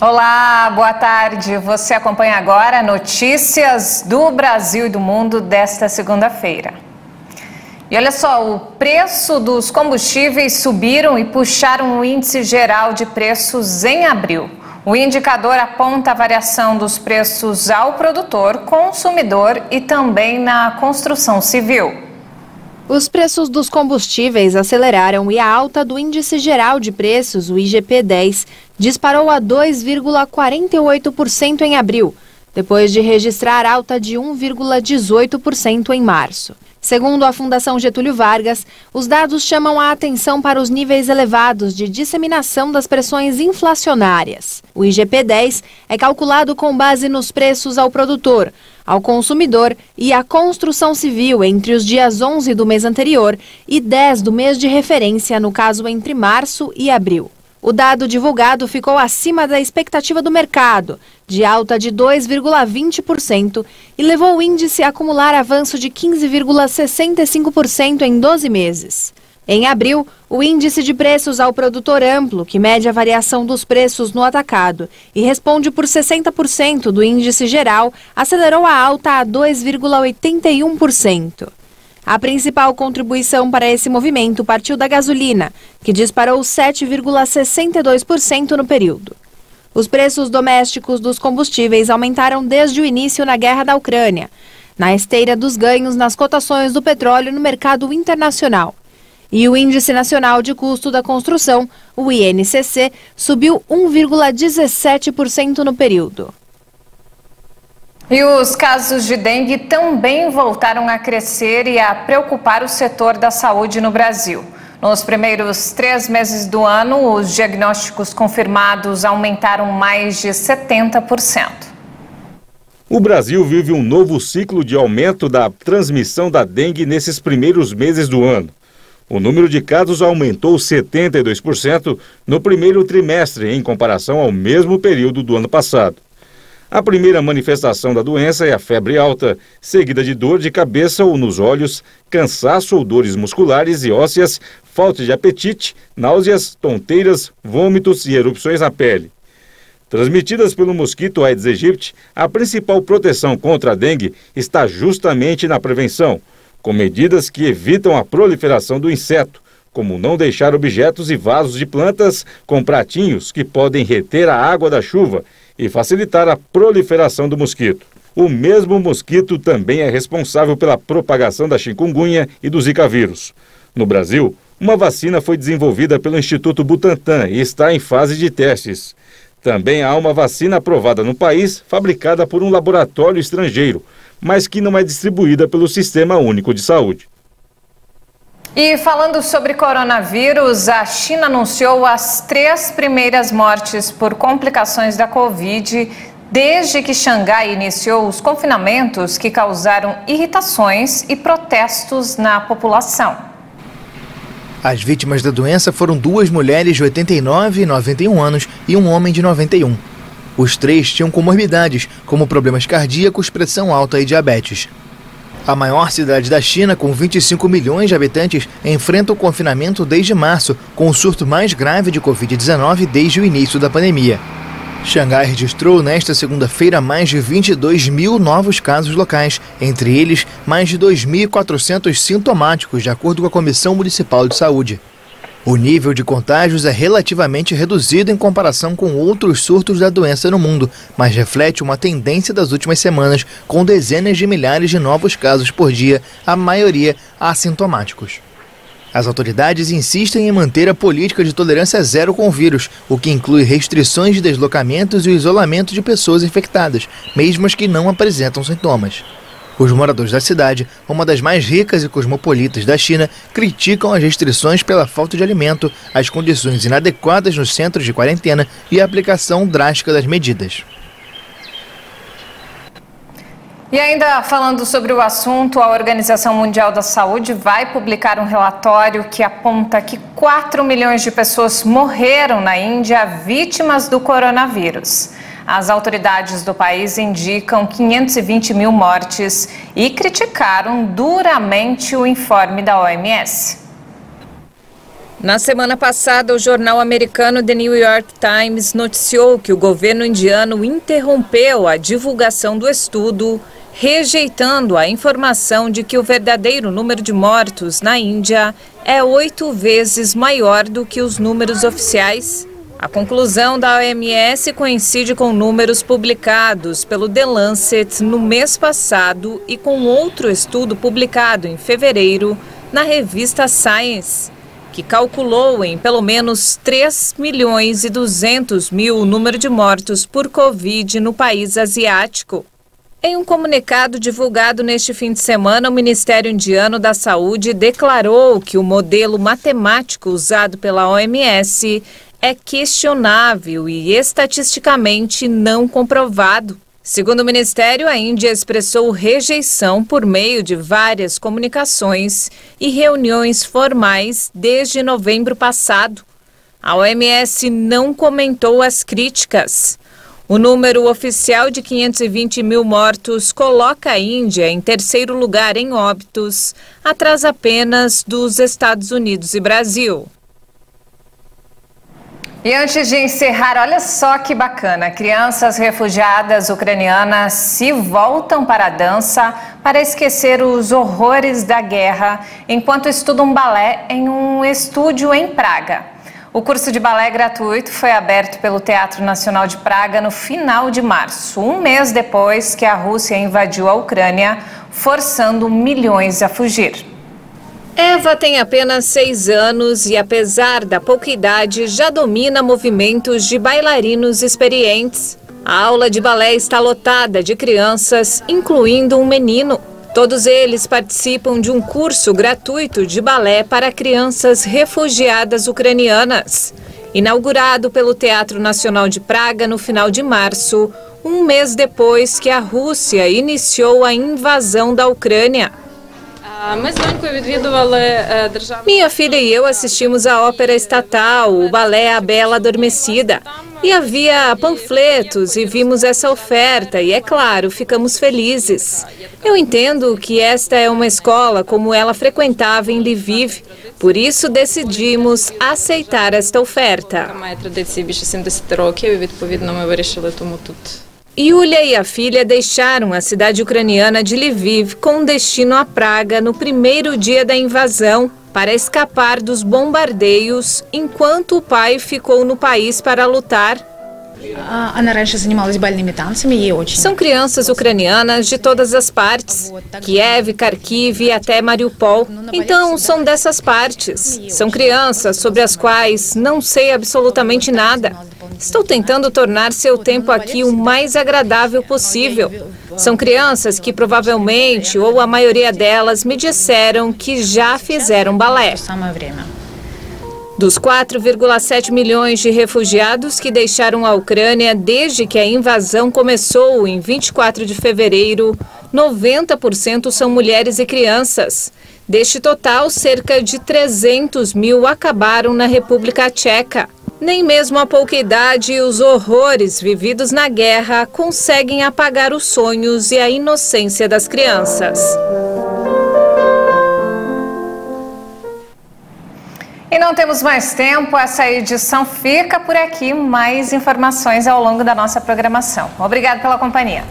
Olá, boa tarde. Você acompanha agora notícias do Brasil e do mundo desta segunda-feira. E olha só, o preço dos combustíveis subiram e puxaram o índice geral de preços em abril. O indicador aponta a variação dos preços ao produtor, consumidor e também na construção civil. Os preços dos combustíveis aceleraram e a alta do Índice Geral de Preços, o IGP-10, disparou a 2,48% em abril, depois de registrar alta de 1,18% em março. Segundo a Fundação Getúlio Vargas, os dados chamam a atenção para os níveis elevados de disseminação das pressões inflacionárias. O IGP-10 é calculado com base nos preços ao produtor, ao consumidor e à construção civil entre os dias 11 do mês anterior e 10 do mês de referência, no caso entre março e abril. O dado divulgado ficou acima da expectativa do mercado, de alta de 2,20%, e levou o índice a acumular avanço de 15,65% em 12 meses. Em abril, o índice de preços ao produtor amplo, que mede a variação dos preços no atacado e responde por 60% do índice geral, acelerou a alta a 2,81%. A principal contribuição para esse movimento partiu da gasolina, que disparou 7,62% no período. Os preços domésticos dos combustíveis aumentaram desde o início na guerra da Ucrânia, na esteira dos ganhos nas cotações do petróleo no mercado internacional. E o Índice Nacional de Custo da Construção, o INCC, subiu 1,17% no período. E os casos de dengue também voltaram a crescer e a preocupar o setor da saúde no Brasil. Nos primeiros 3 meses do ano, os diagnósticos confirmados aumentaram mais de 70%. O Brasil vive um novo ciclo de aumento da transmissão da dengue nesses primeiros meses do ano. O número de casos aumentou 72% no primeiro trimestre, em comparação ao mesmo período do ano passado. A primeira manifestação da doença é a febre alta, seguida de dor de cabeça ou nos olhos, cansaço ou dores musculares e ósseas, falta de apetite, náuseas, tonteiras, vômitos e erupções na pele. Transmitidas pelo mosquito Aedes aegypti, a principal proteção contra a dengue está justamente na prevenção, com medidas que evitam a proliferação do inseto, como não deixar objetos e vasos de plantas com pratinhos que podem reter a água da chuva e facilitar a proliferação do mosquito. O mesmo mosquito também é responsável pela propagação da chikungunya e do Zika vírus. No Brasil, uma vacina foi desenvolvida pelo Instituto Butantan e está em fase de testes. Também há uma vacina aprovada no país, fabricada por um laboratório estrangeiro, mas que não é distribuída pelo Sistema Único de Saúde. E falando sobre coronavírus, a China anunciou as 3 primeiras mortes por complicações da Covid desde que Xangai iniciou os confinamentos que causaram irritações e protestos na população. As vítimas da doença foram 2 mulheres de 89 e 91 anos e um homem de 91. Os 3 tinham comorbidades, como problemas cardíacos, pressão alta e diabetes. A maior cidade da China, com 25 milhões de habitantes, enfrenta o confinamento desde março, com o surto mais grave de Covid-19 desde o início da pandemia. Xangai registrou nesta segunda-feira mais de 22 mil novos casos locais, entre eles mais de 2.400 sintomáticos, de acordo com a Comissão Municipal de Saúde. O nível de contágios é relativamente reduzido em comparação com outros surtos da doença no mundo, mas reflete uma tendência das últimas semanas, com dezenas de milhares de novos casos por dia, a maioria assintomáticos. As autoridades insistem em manter a política de tolerância zero com o vírus, o que inclui restrições de deslocamentos e o isolamento de pessoas infectadas, mesmo as que não apresentam sintomas. Os moradores da cidade, uma das mais ricas e cosmopolitas da China, criticam as restrições pela falta de alimento, as condições inadequadas nos centros de quarentena e a aplicação drástica das medidas. E ainda falando sobre o assunto, a Organização Mundial da Saúde vai publicar um relatório que aponta que 4 milhões de pessoas morreram na Índia vítimas do coronavírus. As autoridades do país indicam 520 mil mortes e criticaram duramente o informe da OMS. Na semana passada, o jornal americano The New York Times noticiou que o governo indiano interrompeu a divulgação do estudo, rejeitando a informação de que o verdadeiro número de mortos na Índia é 8 vezes maior do que os números oficiais. A conclusão da OMS coincide com números publicados pelo The Lancet no mês passado e com outro estudo publicado em fevereiro na revista Science, que calculou em pelo menos 3.200.000 o número de mortos por Covid no país asiático. Em um comunicado divulgado neste fim de semana, o Ministério Indiano da Saúde declarou que o modelo matemático usado pela OMS é questionável e estatisticamente não comprovado. Segundo o Ministério, a Índia expressou rejeição por meio de várias comunicações e reuniões formais desde novembro passado. A OMS não comentou as críticas. O número oficial de 520.000 mortos coloca a Índia em terceiro lugar em óbitos, atrás apenas dos Estados Unidos e Brasil. E antes de encerrar, olha só que bacana, crianças refugiadas ucranianas se voltam para a dança para esquecer os horrores da guerra enquanto estudam balé em um estúdio em Praga. O curso de balé gratuito foi aberto pelo Teatro Nacional de Praga no final de março, um mês depois que a Rússia invadiu a Ucrânia, forçando milhões a fugir. Eva tem apenas 6 anos e, apesar da pouca idade, já domina movimentos de bailarinos experientes. A aula de balé está lotada de crianças, incluindo um menino. Todos eles participam de um curso gratuito de balé para crianças refugiadas ucranianas. Inaugurado pelo Teatro Nacional de Praga no final de março, um mês depois que a Rússia iniciou a invasão da Ucrânia. Minha filha e eu assistimos à ópera estatal, o balé A Bela Adormecida. E havia panfletos e vimos essa oferta e, é claro, ficamos felizes. Eu entendo que esta é uma escola como ela frequentava em Lviv, por isso decidimos aceitar esta oferta. Yulia e a filha deixaram a cidade ucraniana de Lviv com destino a Praga no primeiro dia da invasão para escapar dos bombardeios, enquanto o pai ficou no país para lutar. São crianças ucranianas de todas as partes, Kiev, Kharkiv e até Mariupol. Então, são dessas partes. São crianças sobre as quais não sei absolutamente nada. Estou tentando tornar seu tempo aqui o mais agradável possível. São crianças que provavelmente, ou a maioria delas, me disseram que já fizeram balé. Dos 4,7 milhões de refugiados que deixaram a Ucrânia desde que a invasão começou em 24 de fevereiro, 90% são mulheres e crianças. Deste total, cerca de 300 mil acabaram na República Tcheca. Nem mesmo a pouca idade e os horrores vividos na guerra conseguem apagar os sonhos e a inocência das crianças. E não temos mais tempo, essa edição fica por aqui. Mais informações ao longo da nossa programação. Obrigada pela companhia.